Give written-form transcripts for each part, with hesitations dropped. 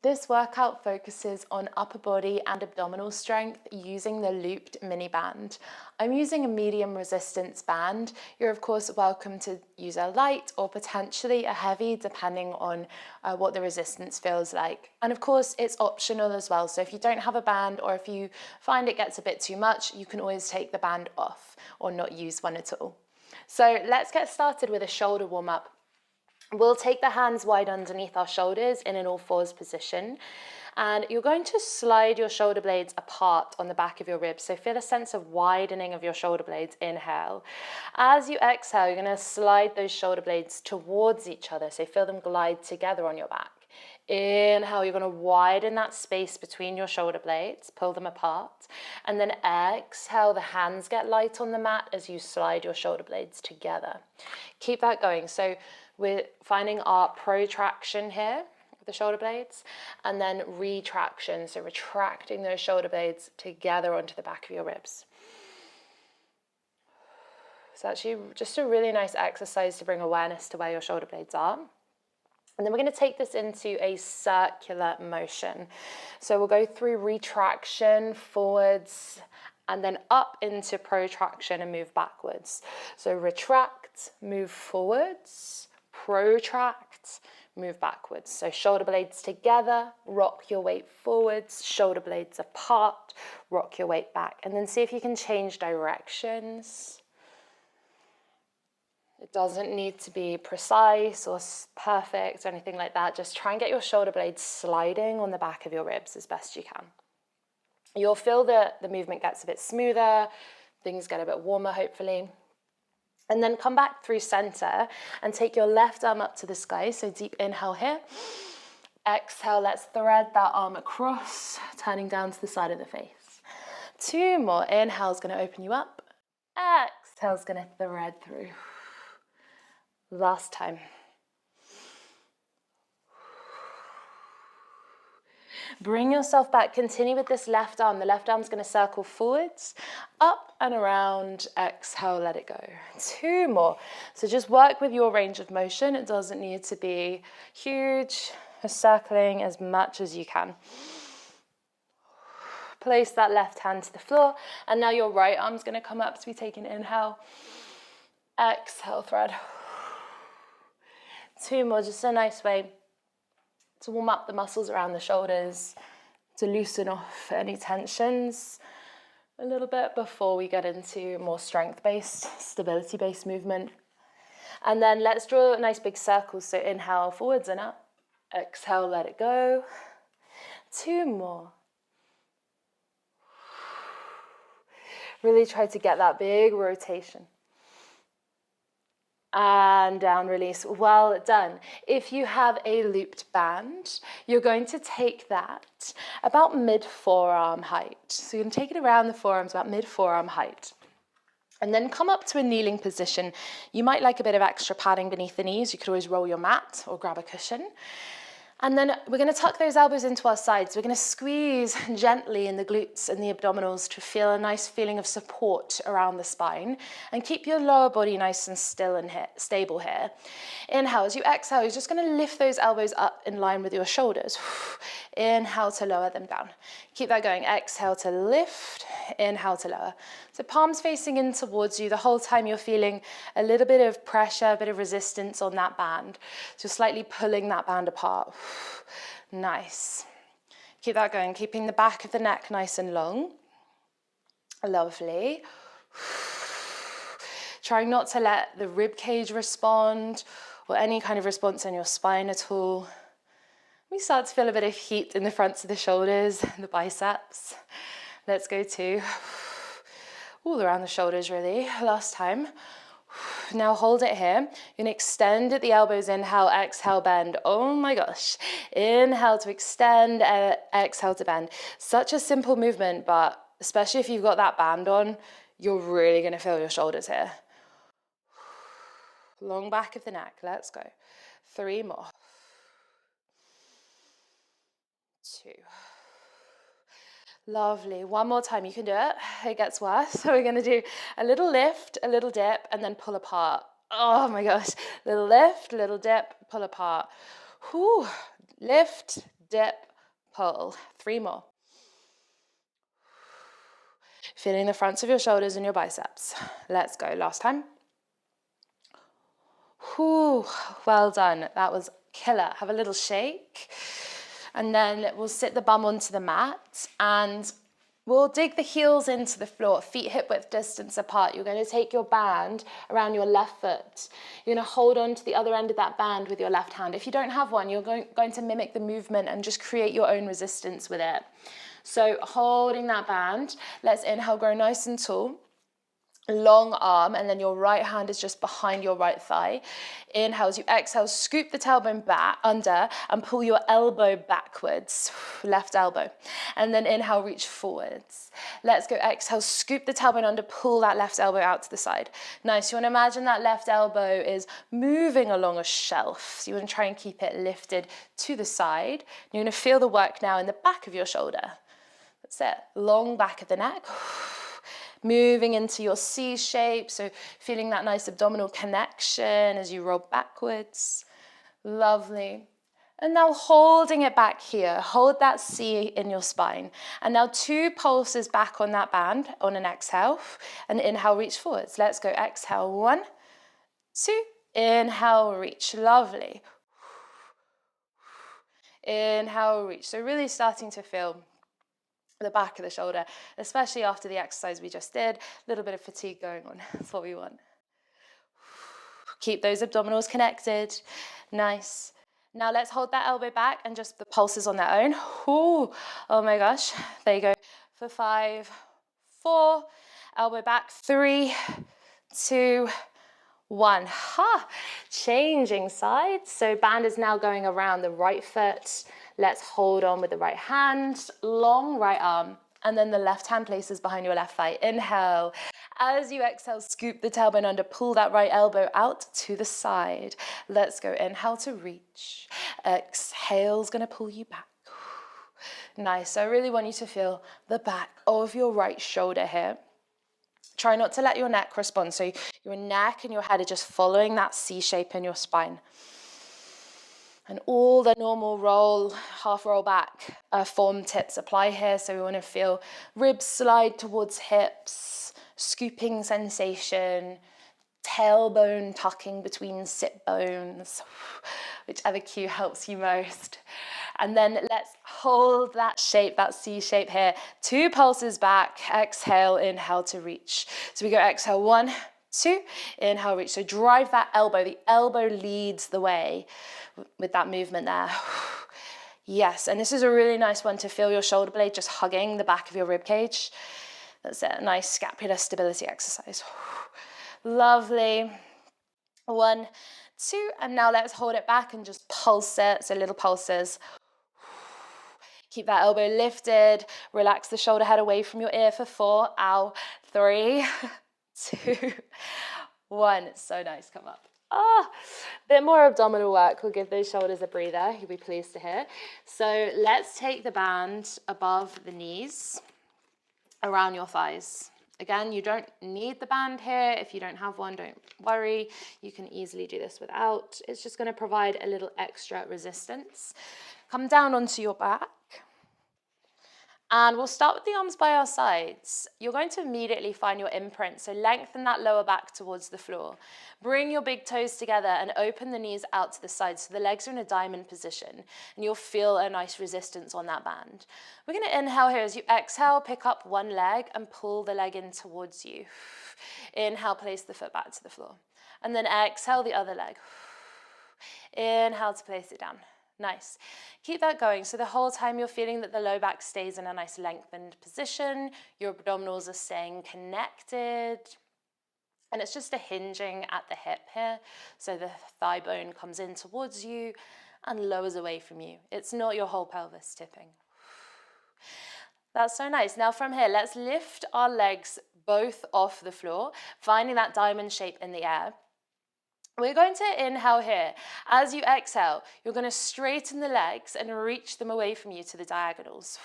This workout focuses on upper body and abdominal strength using the looped mini band. I'm using a medium resistance band. You're of course welcome to use a light or potentially a heavy depending on what the resistance feels like. And of course it's optional as well. So if you don't have a band or if you find it gets a bit too much, you can always take the band off or not use one at all. So let's get started with a shoulder warm up. We'll take the hands wide underneath our shoulders in an all fours position, and you're going to slide your shoulder blades apart on the back of your ribs. So feel a sense of widening of your shoulder blades, inhale. As you exhale, you're going to slide those shoulder blades towards each other. So feel them glide together on your back. Inhale, you're going to widen that space between your shoulder blades, pull them apart. And then exhale, the hands get light on the mat as you slide your shoulder blades together. Keep that going. So we're finding our protraction here with the shoulder blades, and then retraction, so retracting those shoulder blades together onto the back of your ribs. It's actually just a really nice exercise to bring awareness to where your shoulder blades are. And then we're going to take this into a circular motion. So we'll go through retraction, forwards, and then up into protraction and move backwards. So retract, move forwards, protract, move backwards. So shoulder blades together, rock your weight forwards, shoulder blades apart, rock your weight back. And then see if you can change directions. It doesn't need to be precise or perfect or anything like that. Just try and get your shoulder blades sliding on the back of your ribs as best you can. You'll feel that the movement gets a bit smoother, things get a bit warmer hopefully. And then come back through center and take your left arm up to the sky. So deep inhale here. Exhale, let's thread that arm across, turning down to the side of the face. 2 more. Inhale is going to open you up. Exhale is going to thread through. Last time. Bring yourself back. Continue with this left arm. The left arm's going to circle forwards, up and around. Exhale, let it go. 2 more. So just work with your range of motion. It doesn't need to be huge. Just circling as much as you can. Place that left hand to the floor. And now your right arm's going to come up. So we take an inhale. Exhale, thread. 2 more. Just a nice way to warm up the muscles around the shoulders, to loosen off any tensions a little bit before we get into more strength-based, stability-based movement. And then let's draw nice big circles. So inhale, forwards and up. Exhale, let it go. 2 more. Really try to get that big rotation. And down, release. Well done. If you have a looped band, you're going to take that about mid-forearm height. So you're going to take it around the forearms, about mid-forearm height. And then come up to a kneeling position. You might like a bit of extra padding beneath the knees. You could always roll your mat or grab a cushion. And then we're going to tuck those elbows into our sides. We're going to squeeze gently in the glutes and the abdominals to feel a nice feeling of support around the spine. And keep your lower body nice and still and stable here. Inhale, as you exhale, you're just going to lift those elbows up in line with your shoulders. Inhale to lower them down. Keep that going. Exhale to lift. Inhale to lower. So palms facing in towards you. The whole time you're feeling a little bit of pressure, a bit of resistance on that band. So slightly pulling that band apart. Nice. Keep that going. Keeping the back of the neck nice and long. Lovely. Trying not to let the rib cage respond or any kind of response in your spine at all. We start to feel a bit of heat in the fronts of the shoulders, the biceps. Let's go to all around the shoulders really. Last time. Now hold it here. You're going to extend at the elbows. Inhale, exhale, bend. Oh my gosh. Inhale to extend, exhale to bend. Such a simple movement, but especially if you've got that band on, you're really going to feel your shoulders here. Long back of the neck. Let's go. 3 more. 2. Lovely. 1 more time. You can do it. It gets worse. So we're going to do a little lift, a little dip, and then pull apart. Oh my gosh. Little lift, little dip, pull apart. Whew. Lift, dip, pull. 3 more. Feeling the fronts of your shoulders and your biceps. Let's go. Last time. Whew, well done. That was killer. Have a little shake. And then we'll sit the bum onto the mat and we'll dig the heels into the floor, feet hip width distance apart. You're going to take your band around your left foot. You're going to hold on to the other end of that band with your left hand. If you don't have one, you're going to mimic the movement and just create your own resistance with it. So holding that band, let's inhale, grow nice and tall. Long arm, and then your right hand is just behind your right thigh. Inhale, as you exhale, scoop the tailbone back under and pull your elbow backwards, left elbow. And then inhale, reach forwards. Let's go, exhale, scoop the tailbone under, pull that left elbow out to the side. Nice, you want to imagine that left elbow is moving along a shelf. So you want to try and keep it lifted to the side. You're going to feel the work now in the back of your shoulder. That's it, long back of the neck. Moving into your C shape, so feeling that nice abdominal connection as you roll backwards. Lovely. And now holding it back here, hold that C in your spine. And now 2 pulses back on that band on an exhale, and inhale, reach forwards. Let's go, exhale, 1, 2, inhale, reach, lovely. Inhale, reach, so really starting to feel the back of the shoulder, especially after the exercise we just did. A little bit of fatigue going on. That's what we want. Keep those abdominals connected. Nice. Now let's hold that elbow back and just the pulses on their own. Ooh. Oh my gosh. There you go. For 5, 4, elbow back, 3, 2, 1. Ha! Changing sides. So band is now going around the right foot. Let's hold on with the right hand, long right arm, and then the left hand places behind your left thigh. Inhale. As you exhale, scoop the tailbone under, pull that right elbow out to the side. Let's go. Inhale to reach. Exhale's going to pull you back. Nice. So I really want you to feel the back of your right shoulder here. Try not to let your neck respond. So your neck and your head are just following that C shape in your spine. And all the normal roll, half roll back form tips apply here. So we want to feel ribs slide towards hips, scooping sensation, tailbone tucking between sit bones, whichever cue helps you most. And then let's hold that shape, that C shape here. 2 pulses back, exhale, inhale to reach. So we go exhale, 1, 2, inhale, reach. So drive that elbow. The elbow leads the way with that movement there. Yes, and this is a really nice one to feel your shoulder blade just hugging the back of your rib cage. That's it, a nice scapular stability exercise. Lovely. 1, 2, and now let's hold it back and just pulse it, so little pulses. Keep that elbow lifted, relax the shoulder head away from your ear for 4, ow, 3, 2, 1. It's so nice, come up. A bit more abdominal work will give those shoulders a breather, you'll be pleased to hear. So let's take the band above the knees, around your thighs. Again, you don't need the band here. If you don't have one, don't worry. You can easily do this without. It's just going to provide a little extra resistance. Come down onto your back. And we'll start with the arms by our sides. You're going to immediately find your imprint, so lengthen that lower back towards the floor. Bring your big toes together and open the knees out to the side so the legs are in a diamond position, and you'll feel a nice resistance on that band. We're going to inhale here. As you exhale, pick up one leg and pull the leg in towards you. Inhale, place the foot back to the floor. And then exhale the other leg. Inhale to place it down. Nice. Keep that going. So the whole time you're feeling that the low back stays in a nice lengthened position, your abdominals are staying connected, and it's just a hinging at the hip here. So the thigh bone comes in towards you and lowers away from you. It's not your whole pelvis tipping. That's so nice. Now from here, let's lift our legs both off the floor, finding that diamond shape in the air. We're going to inhale here. As you exhale, you're going to straighten the legs and reach them away from you to the diagonals.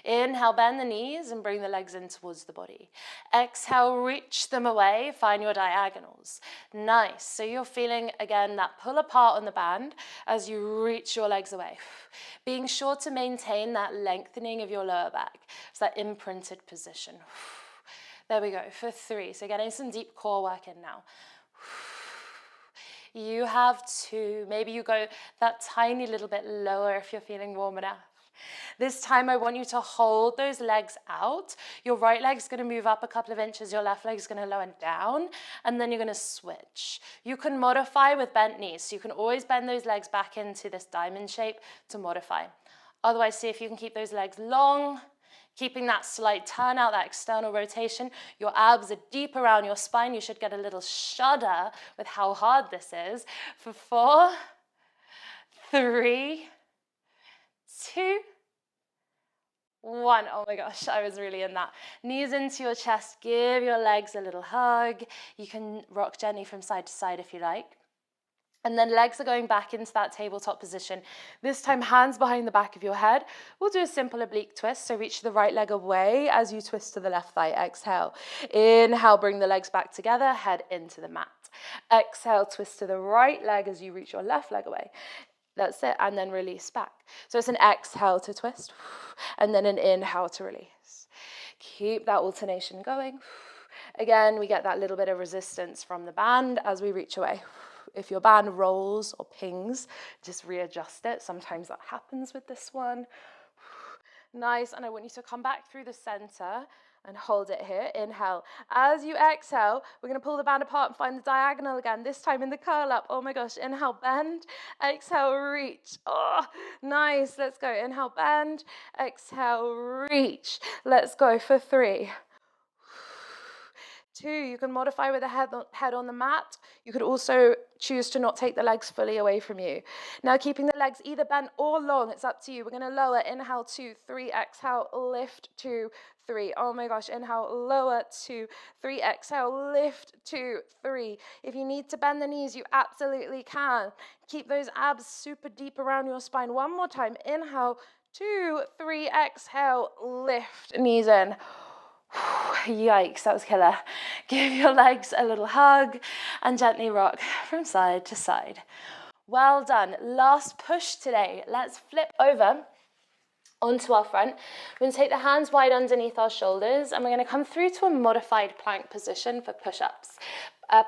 Inhale, bend the knees and bring the legs in towards the body. Exhale, reach them away, find your diagonals. Nice. So you're feeling, again, that pull apart on the band as you reach your legs away. Being sure to maintain that lengthening of your lower back. It's that imprinted position. There we go, for 3. So getting some deep core work in now. You have 2. Maybe you go that tiny little bit lower if you're feeling warm enough. This time I want you to hold those legs out. Your right leg's going to move up a couple of inches, your left leg's going to lower down, and then you're going to switch. You can modify with bent knees, so you can always bend those legs back into this diamond shape to modify. Otherwise, see if you can keep those legs long, keeping that slight turn out, that external rotation. Your abs are deep around your spine. You should get a little shudder with how hard this is. For 4, 3, 2, 1. Oh my gosh, I was really in that. Knees into your chest, give your legs a little hug. You can rock gently from side to side if you like. And then legs are going back into that tabletop position. This time, hands behind the back of your head. We'll do a simple oblique twist. So reach the right leg away as you twist to the left thigh. Exhale. Inhale, bring the legs back together, head into the mat. Exhale, twist to the right leg as you reach your left leg away. That's it, and then release back. So it's an exhale to twist, and then an inhale to release. Keep that alternation going. Again, we get that little bit of resistance from the band as we reach away. If your band rolls or pings, just readjust it. Sometimes that happens with this one. Nice, and I want you to come back through the center and hold it here. Inhale. As you exhale, we're going to pull the band apart and find the diagonal again, this time in the curl up. Oh my gosh, inhale, bend. Exhale, reach. Oh, nice. Let's go. Inhale, bend. Exhale, reach. Let's go for 3. 2, you can modify with the head on the mat. You could also choose to not take the legs fully away from you. Now, keeping the legs either bent or long, it's up to you. We're going to lower. Inhale, 2, 3. Exhale, lift, 2, 3. Oh my gosh, inhale, lower, 2, 3. Exhale, lift, 2, 3. If you need to bend the knees, you absolutely can. Keep those abs super deep around your spine. One more time. Inhale, 2, 3. Exhale, lift, knees in. Yikes, that was killer. Give your legs a little hug and gently rock from side to side. Well done. Last push today. Let's flip over onto our front. We're going to take the hands wide underneath our shoulders and we're going to come through to a modified plank position for push-ups.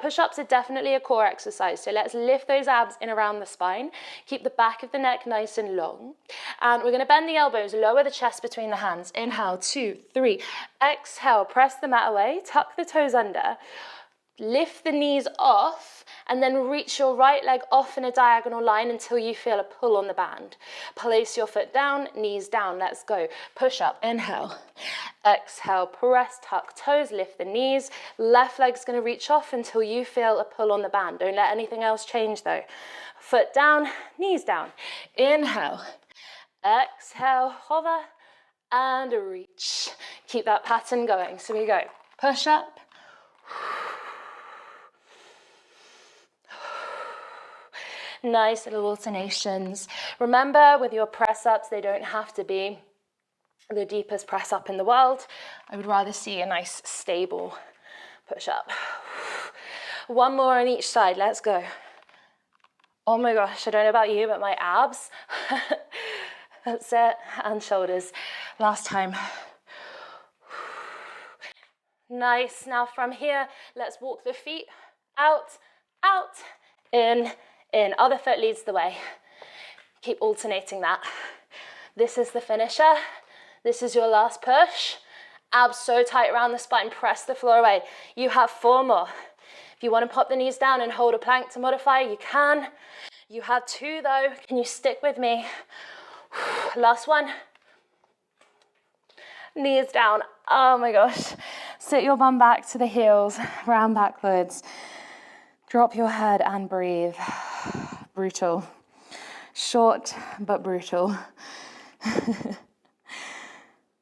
Push-ups are definitely a core exercise, so let's lift those abs in around the spine. Keep the back of the neck nice and long. And we're going to bend the elbows, lower the chest between the hands. Inhale, 2, 3. Exhale, press the mat away, tuck the toes under. Lift the knees off and then reach your right leg off in a diagonal line until you feel a pull on the band. Place your foot down, knees down. Let's go. Push up. Inhale. Exhale. Press, tuck toes, lift the knees. Left leg's going to reach off until you feel a pull on the band. Don't let anything else change though. Foot down, knees down. Inhale. Exhale. Hover and reach. Keep that pattern going. So we go. Push up. Nice little alternations. Remember, with your press-ups, they don't have to be the deepest press-up in the world. I would rather see a nice, stable push-up. One more on each side. Let's go. Oh my gosh, I don't know about you, but my abs. That's it. And shoulders. Last time. Nice. Now from here, let's walk the feet out, out, in. Other foot leads the way. Keep alternating that. This is the finisher. This is your last push. Abs so tight around the spine, press the floor away. You have 4 more. If you want to pop the knees down and hold a plank to modify, you can. You have 2 though. Can you stick with me? Last one. Knees down. Oh my gosh. Sit your bum back to the heels, round backwards. Drop your head and breathe. Brutal. Short, but brutal.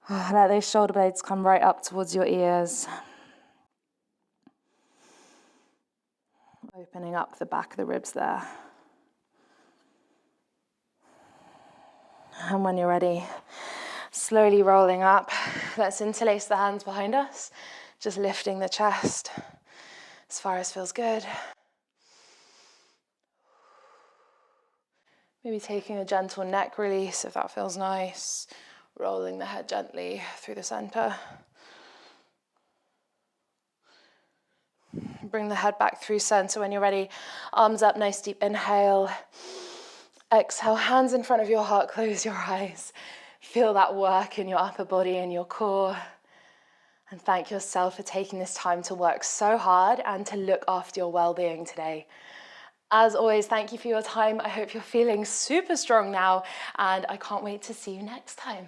Let those shoulder blades come right up towards your ears. Opening up the back of the ribs there. And when you're ready, slowly rolling up. Let's interlace the hands behind us, just lifting the chest as far as feels good. Maybe taking a gentle neck release if that feels nice. Rolling the head gently through the center. Bring the head back through center when you're ready. Arms up, nice deep inhale. Exhale, hands in front of your heart, close your eyes. Feel that work in your upper body and your core. And thank yourself for taking this time to work so hard and to look after your well-being today. As always, thank you for your time. I hope you're feeling super strong now, and I can't wait to see you next time.